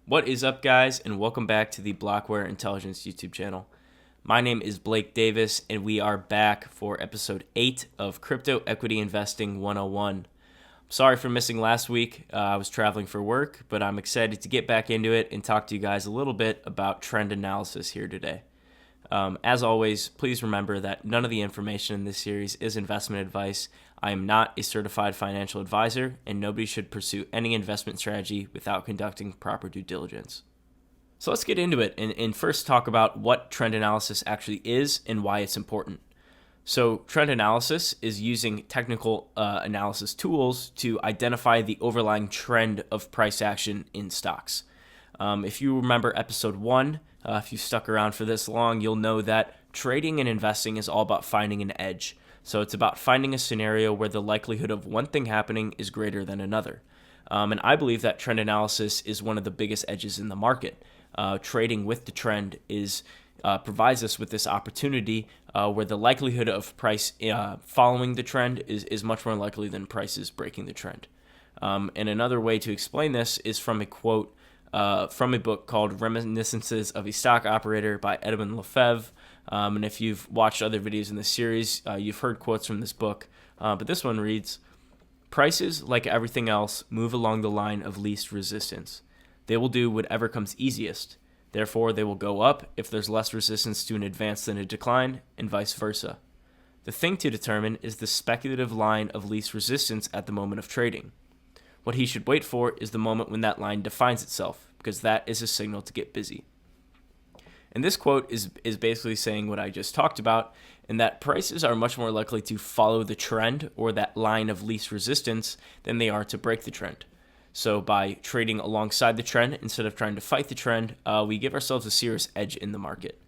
What is up, guys, and welcome back to the Blockware Intelligence YouTube channel. My name is Blake Davis, and we are back for episode 8 of Crypto Equity Investing 101. Sorry for missing last week. I was traveling for work, but I'm excited to get back into it and talk to you guys a little bit about trend analysis here today. As always, please remember that none of the information in this series is investment advice. I am not a certified financial advisor, and nobody should pursue any investment strategy without conducting proper due diligence. So let's get into it and first talk about what trend analysis actually is and why it's important. So trend analysis is using technical analysis tools to identify the overlying trend of price action in stocks. If you remember episode 1, if you stuck around for this long, you'll know that trading and investing is all about finding an edge. So it's about finding a scenario where the likelihood of one thing happening is greater than another. And I believe that trend analysis is one of the biggest edges in the market. Trading with the trend provides us with this opportunity where the likelihood of price following the trend is much more likely than prices breaking the trend. And another way to explain this is from a quote from a book called Reminiscences of a Stock Operator by Edmond Lefebvre. And if you've watched other videos in this series, you've heard quotes from this book. But this one reads, "Prices, like everything else, move along the line of least resistance. They will do whatever comes easiest. Therefore, they will go up if there's less resistance to an advance than a decline, and vice versa. The thing to determine is the speculative line of least resistance at the moment of trading. What he should wait for is the moment when that line defines itself, because that is a signal to get busy." And this quote is basically saying what I just talked about, in that prices are much more likely to follow the trend or that line of least resistance than they are to break the trend. So by trading alongside the trend instead of trying to fight the trend, we give ourselves a serious edge in the market.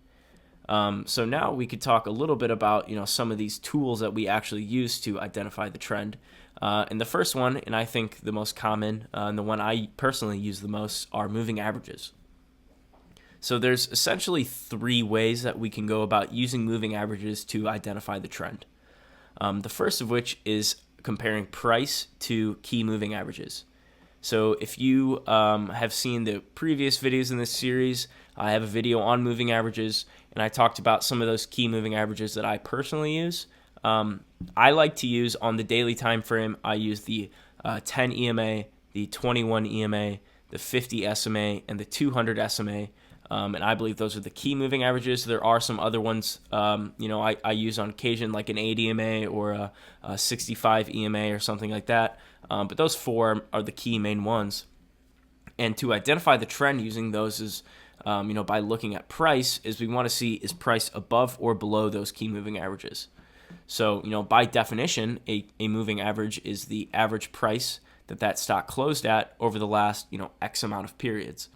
So now we could talk a little bit about some of these tools that we actually use to identify the trend. And the first one, and I think the most common, and the one I personally use the most, are moving averages. So there's essentially 3 ways that we can go about using moving averages to identify the trend. The first of which is comparing price to key moving averages. So if you have seen the previous videos in this series, I have a video on moving averages, and I talked about some of those key moving averages that I personally use. I like to use on the daily time frame. I use the 10 EMA, the 21 EMA, the 50 SMA, and the 200 SMA. And I believe those are the key moving averages. There are some other ones, I use on occasion, like an 8 EMA or a 65 EMA or something like that. But those 4 are the key main ones. And to identify the trend using those is, by looking at price, is we want to see is price above or below those key moving averages. So, by definition, a moving average is the average price that stock closed at over the last, X amount of periods.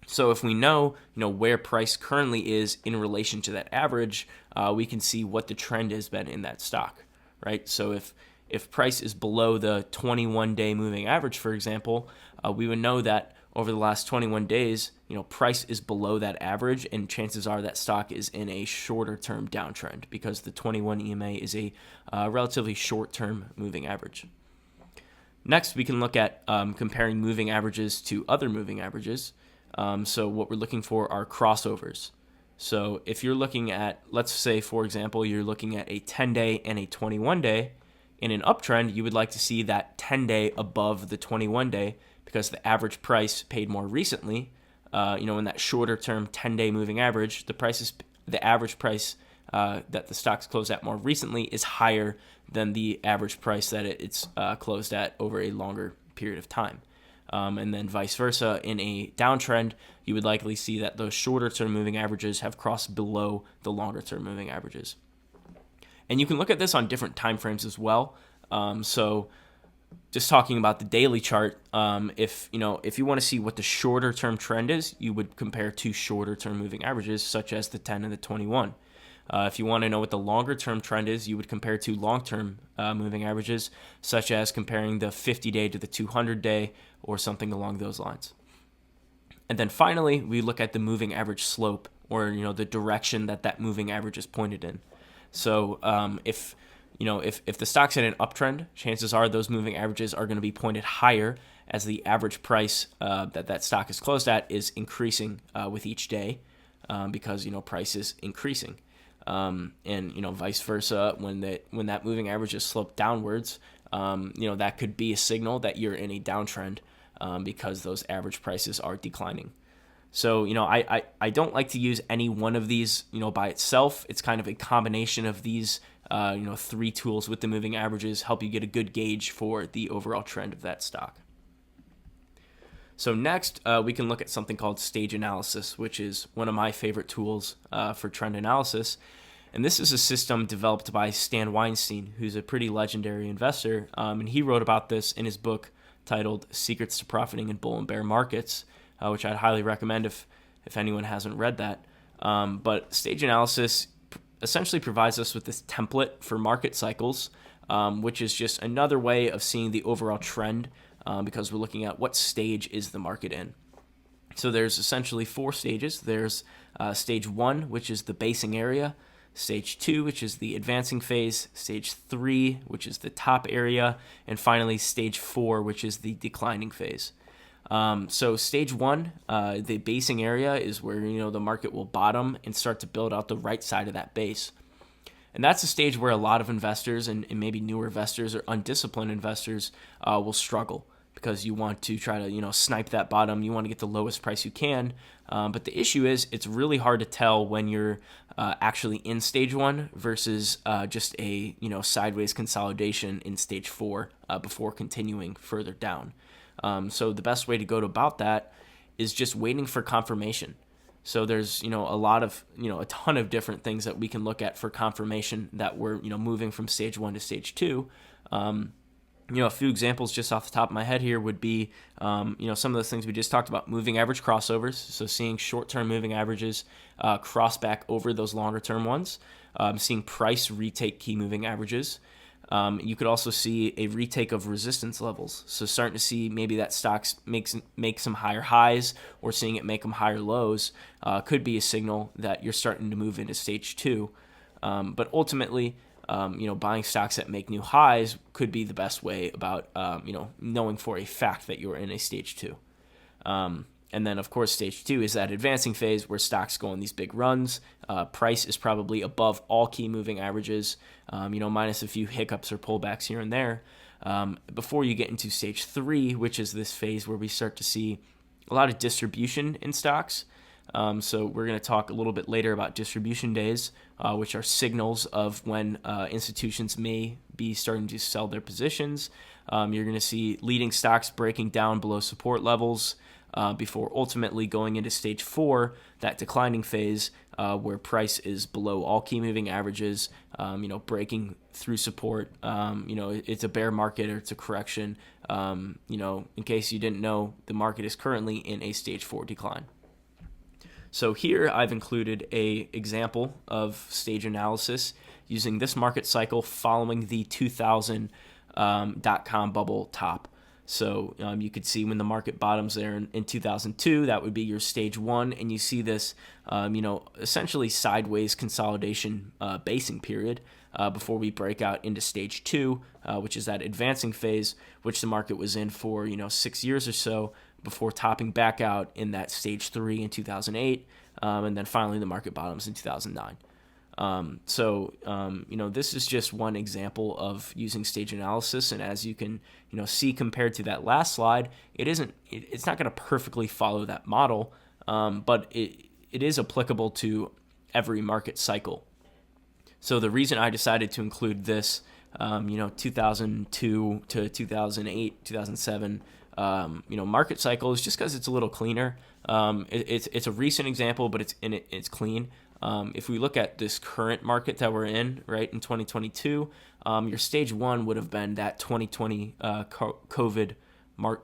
So if we know, where price currently is in relation to that average, we can see what the trend has been in that stock, right? So if price is below the 21-day moving average, for example, we would know that over the last 21 days, price is below that average, and chances are that stock is in a shorter-term downtrend because the 21 EMA is a relatively short-term moving average. Next, we can look at comparing moving averages to other moving averages. So what we're looking for are crossovers. So if you're looking at, let's say, for example, you're looking at a 10-day and a 21-day, in an uptrend, you would like to see that 10-day above the 21-day because the average price paid more recently, in that shorter-term 10-day moving average, the average price that the stocks closed at more recently is higher than the average price that it's closed at over a longer period of time. And then vice versa, in a downtrend, you would likely see that those shorter-term moving averages have crossed below the longer-term moving averages. And you can look at this on different time frames as well. So just talking about the daily chart, if you want to see what the shorter-term trend is, you would compare 2 shorter-term moving averages, such as the 10 and the 21. If you want to know what the longer-term trend is, you would compare 2 long-term moving averages, such as comparing the 50-day to the 200-day or something along those lines. And then finally, we look at the moving average slope, or the direction that moving average is pointed in. So if the stock's in an uptrend, chances are those moving averages are going to be pointed higher as the average price that stock is closed at is increasing with each day because price is increasing. And vice versa, when that moving average is sloped downwards, that could be a signal that you're in a downtrend because those average prices are declining. So I don't like to use any one of these by itself. It's kind of a combination of these three tools with the moving averages help you get a good gauge for the overall trend of that stock. So next, we can look at something called stage analysis, which is one of my favorite tools for trend analysis. And this is a system developed by Stan Weinstein, who's a pretty legendary investor. And he wrote about this in his book titled Secrets to Profiting in Bull and Bear Markets, which I'd highly recommend if anyone hasn't read that. But stage analysis essentially provides us with this template for market cycles, which is just another way of seeing the overall trend because we're looking at what stage is the market in. So there's essentially 4 stages. There's stage 1, which is the basing area, stage 2, which is the advancing phase, stage 3, which is the top area, and finally stage 4, which is the declining phase. So stage 1, the basing area, is where the market will bottom and start to build out the right side of that base. And that's a stage where a lot of investors and maybe newer investors or undisciplined investors will struggle because you want to try to snipe that bottom. You want to get the lowest price you can. But the issue is it's really hard to tell when you're actually in stage 1 versus just a sideways consolidation in stage 4 before continuing further down. So the best way to go about that is just waiting for confirmation. So there's, a lot of, a ton of different things that we can look at for confirmation that we're, moving from stage 1 to stage 2. A few examples just off the top of my head here would be, some of those things we just talked about, moving average crossovers. So seeing short-term moving averages cross back over those longer-term ones, seeing price retake key moving averages. You could also see a retake of resistance levels. So starting to see maybe that stocks make some higher highs or seeing it make them higher lows could be a signal that you're starting to move into stage 2. But ultimately, buying stocks that make new highs could be the best way about, knowing for a fact that you're in a stage 2. And then, of course, stage 2 is that advancing phase where stocks go on these big runs. Price is probably above all key moving averages, minus a few hiccups or pullbacks here and there. Before you get into stage 3, which is this phase where we start to see a lot of distribution in stocks. So we're going to talk a little bit later about distribution days, which are signals of when institutions may be starting to sell their positions. You're going to see leading stocks breaking down below support levels. Before ultimately going into stage 4, that declining phase where price is below all key moving averages, breaking through support. It's a bear market or it's a correction. In case you didn't know, the market is currently in a stage 4 decline. So here I've included a example of stage analysis using this market cycle following the 2000 dot-com bubble top. So you could see when the market bottoms there in 2002, that would be your stage 1, and you see this, essentially sideways consolidation basing period before we break out into stage 2, which is that advancing phase, which the market was in for 6 years or so before topping back out in that stage 3 in 2008, and then finally the market bottoms in 2009. This is just one example of using stage analysis, and as you can see compared to that last slide, it's not going to perfectly follow that model, but it is applicable to every market cycle. So the reason I decided to include this 2002 to 2008, 2007 market cycle is just because it's a little cleaner. It's a recent example, but it's clean. If we look at this current market that we're in, right, in 2022, your stage 1 would have been that 2020 COVID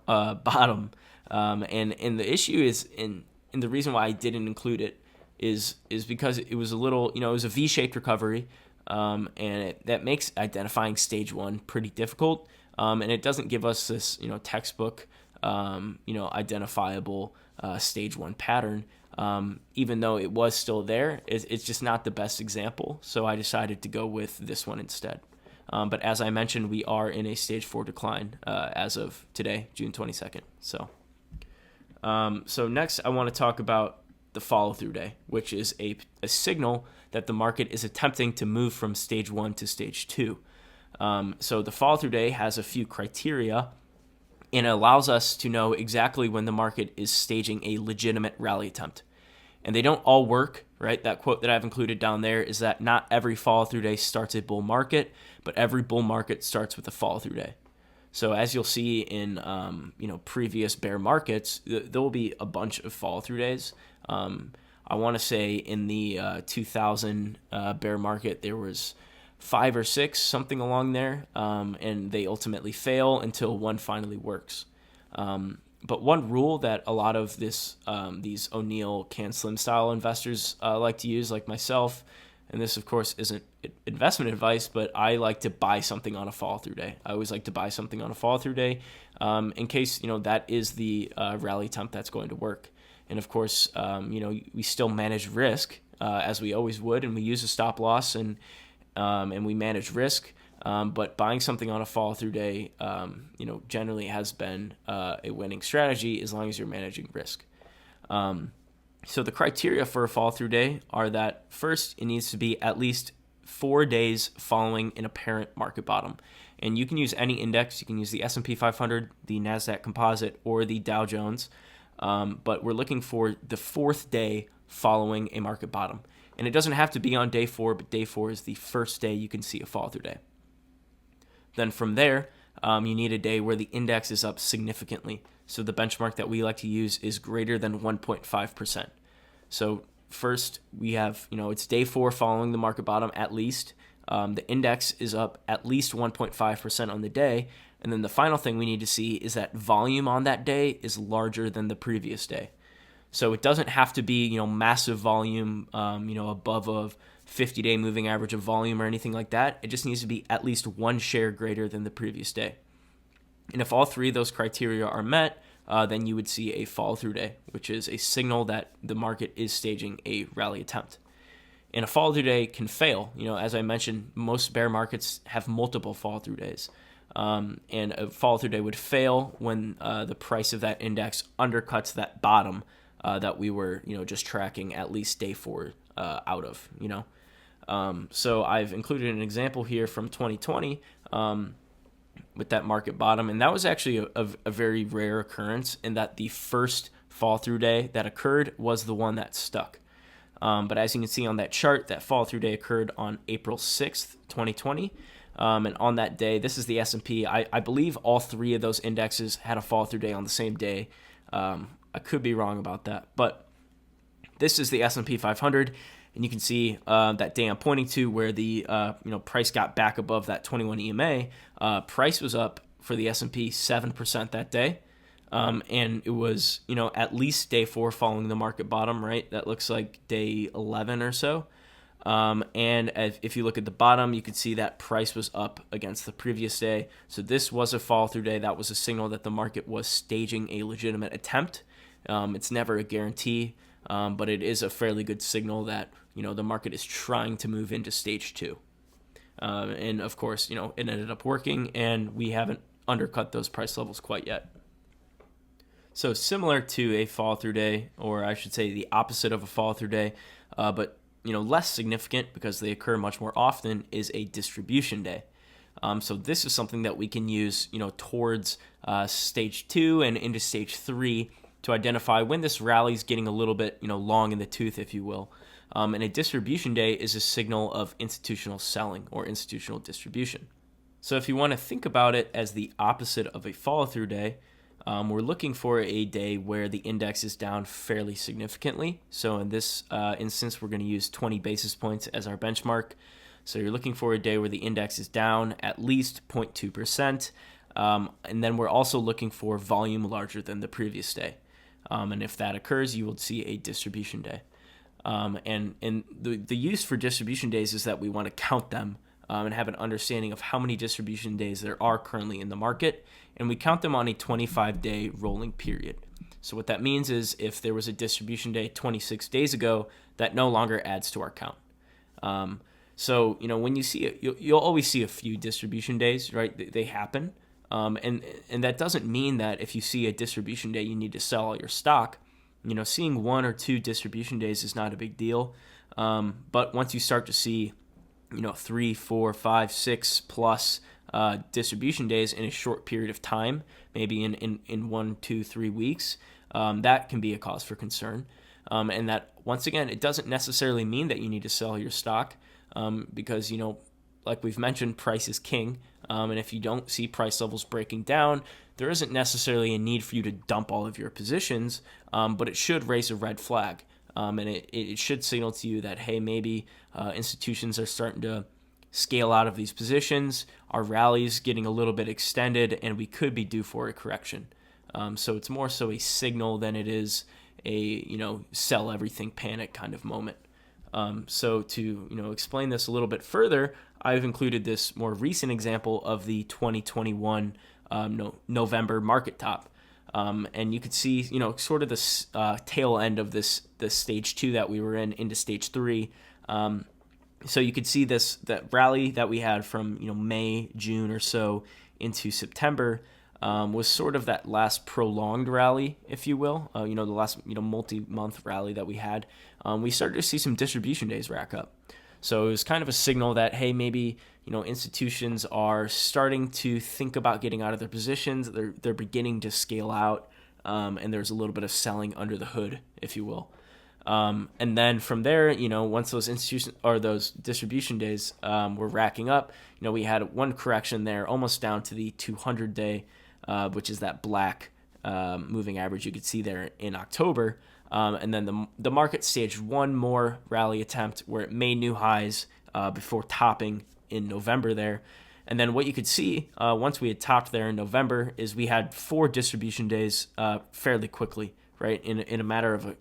bottom. And the issue is, and the reason why I didn't include it is because it was a little, it was a V-shaped recovery, and that makes identifying stage 1 pretty difficult. And it doesn't give us this, textbook, identifiable stage 1 pattern. Even though it was still there, it's just not the best example. So I decided to go with this one instead. But as I mentioned, we are in a stage 4 decline as of today, June 22nd. So next I want to talk about the follow-through day, which is a signal that the market is attempting to move from stage 1 to stage 2. So the follow-through day has a few criteria, and it allows us to know exactly when the market is staging a legitimate rally attempt. And they don't all work, right? That quote that I've included down there is that not every follow-through day starts a bull market, but every bull market starts with a follow-through day. So as you'll see in previous bear markets, there will be a bunch of follow-through days. I want to say in the 2000 bear market, there was 5 or 6, something along there, and they ultimately fail until one finally works. But one rule that a lot of these O'Neill Can Slim style investors like to use, like myself, and this of course isn't investment advice, but I like to buy something on a follow through day. I always like to buy something on a follow through day in case that is the rally attempt that's going to work. And of course, we still manage risk as we always would, and we use a stop loss and we manage risk. But buying something on a follow-through day, generally has been a winning strategy as long as you're managing risk. So the criteria for a follow-through day are that first, it needs to be at least 4 days following an apparent market bottom. And you can use any index. You can use the S&P 500, the NASDAQ Composite, or the Dow Jones. But we're looking for the 4th day following a market bottom. And it doesn't have to be on day 4, but day 4 is the first day you can see a follow-through day. Then from there, you need a day where the index is up significantly. So the benchmark that we like to use is greater than 1.5%. So first we have, it's day 4 following the market bottom at least. The index is up at least 1.5% on the day. And then the final thing we need to see is that volume on that day is larger than the previous day. So it doesn't have to be, massive volume, above a 50-day moving average of volume or anything like that. It just needs to be at least 1 share greater than the previous day. And if all 3 of those criteria are met, then you would see a follow-through day, which is a signal that the market is staging a rally attempt. And a follow-through day can fail. As I mentioned, most bear markets have multiple follow-through days. And a follow-through day would fail when the price of that index undercuts that bottom that we were, just tracking at least day 4 out of, So I've included an example here from 2020 with that market bottom, and that was actually a very rare occurrence in that the first fall-through day that occurred was the one that stuck. But as you can see on that chart, that fall-through day occurred on April 6th, 2020. And on that day, this is the S&P. I believe all 3 of those indexes had a fall-through day on the same day. I could be wrong about that, but this is the S&P 500, and you can see that day I'm pointing to where the price got back above that 21 EMA. Price was up for the S&P 7% that day, and it was at least day 4 following the market bottom. Right, that looks like day 11 or so. And if you look at the bottom, you can see that price was up against the previous day. So this was a fall through day. That was a signal that the market was staging a legitimate attempt. It's never a guarantee, but it is a fairly good signal that, the market is trying to move into stage 2. And of course, it ended up working, and we haven't undercut those price levels quite yet. So similar to a fall through day, or I should say the opposite of a fall through day, but less significant because they occur much more often, is a distribution day. So this is something that we can use, towards stage 2 and into stage 3 to identify when this rally is getting a little bit, long in the tooth, if you will. And a distribution day is a signal of institutional selling or institutional distribution. So if you want to think about it as the opposite of a follow-through day, we're looking for a day where the index is down fairly significantly. So in this instance, we're going to use 20 basis points as our benchmark. So you're looking for a day where the index is down at least 0.2%. And then we're also looking for volume larger than the previous day. And if that occurs, you will see a distribution day. And the use for distribution days is that we want to count them and have an understanding of how many distribution days there are currently in the market, and we count them on a 25-day rolling period. So what that means is if there was a distribution day 26 days ago, that no longer adds to our count. So, when you see it, you'll always see a few distribution days, right? They happen. And that doesn't mean that if you see a distribution day, you need to sell all your stock. Seeing 1 or 2 distribution days is not a big deal. But once you start to see, 3, 4, 5, 6 plus distribution days in a short period of time, maybe in 1, 2, 3 weeks, that can be a cause for concern. And that, once again, it doesn't necessarily mean that you need to sell your stock because, like we've mentioned, price is king. And if you don't see price levels breaking down, there isn't necessarily a need for you to dump all of your positions, but it should raise a red flag. And it should signal to you that, hey, maybe institutions are starting to scale out of these positions, our rally's getting a little bit extended, and we could be due for a correction. So it's more so a signal than it is a, sell everything panic kind of moment. So to, explain this a little bit further, I've included this more recent example of the 2021 November market top. And you could see, sort of the tail end of this stage 2 that we were in into stage 3. So you could see that rally that we had from, May, June or so into September was sort of that last prolonged rally, if you will. The last, multi-month rally that we had. We started to see some distribution days rack up. So it was kind of a signal that, hey, maybe, institutions are starting to think about getting out of their positions. They're beginning to scale out, and there's a little bit of selling under the hood, if you will. And then from there, once those institutions or those distribution days were racking up, we had one correction there, almost down to the 200-day, which is that black moving average you could see there in October. And then the market staged one more rally attempt where it made new highs before topping in November there. And then what you could see once we had topped there in November is we had 4 distribution days fairly quickly, right, in a matter of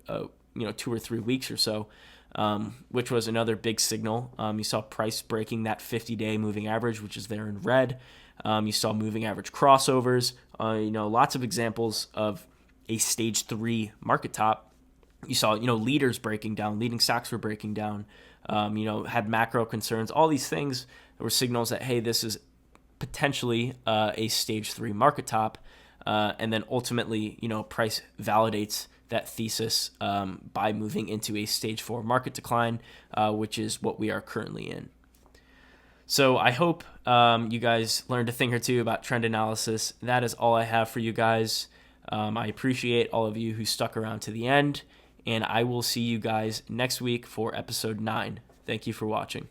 2 or 3 weeks or so, which was another big signal. You saw price breaking that 50-day moving average, which is there in red. You saw moving average crossovers. Lots of examples of a stage 3 market top. You saw, leaders breaking down, leading stocks were breaking down, had macro concerns. All these things were signals that, hey, this is potentially a stage 3 market top. And then ultimately, price validates that thesis by moving into a stage 4 market decline, which is what we are currently in. So I hope you guys learned a thing or two about trend analysis. That is all I have for you guys. I appreciate all of you who stuck around to the end, and I will see you guys next week for episode 9. Thank you for watching.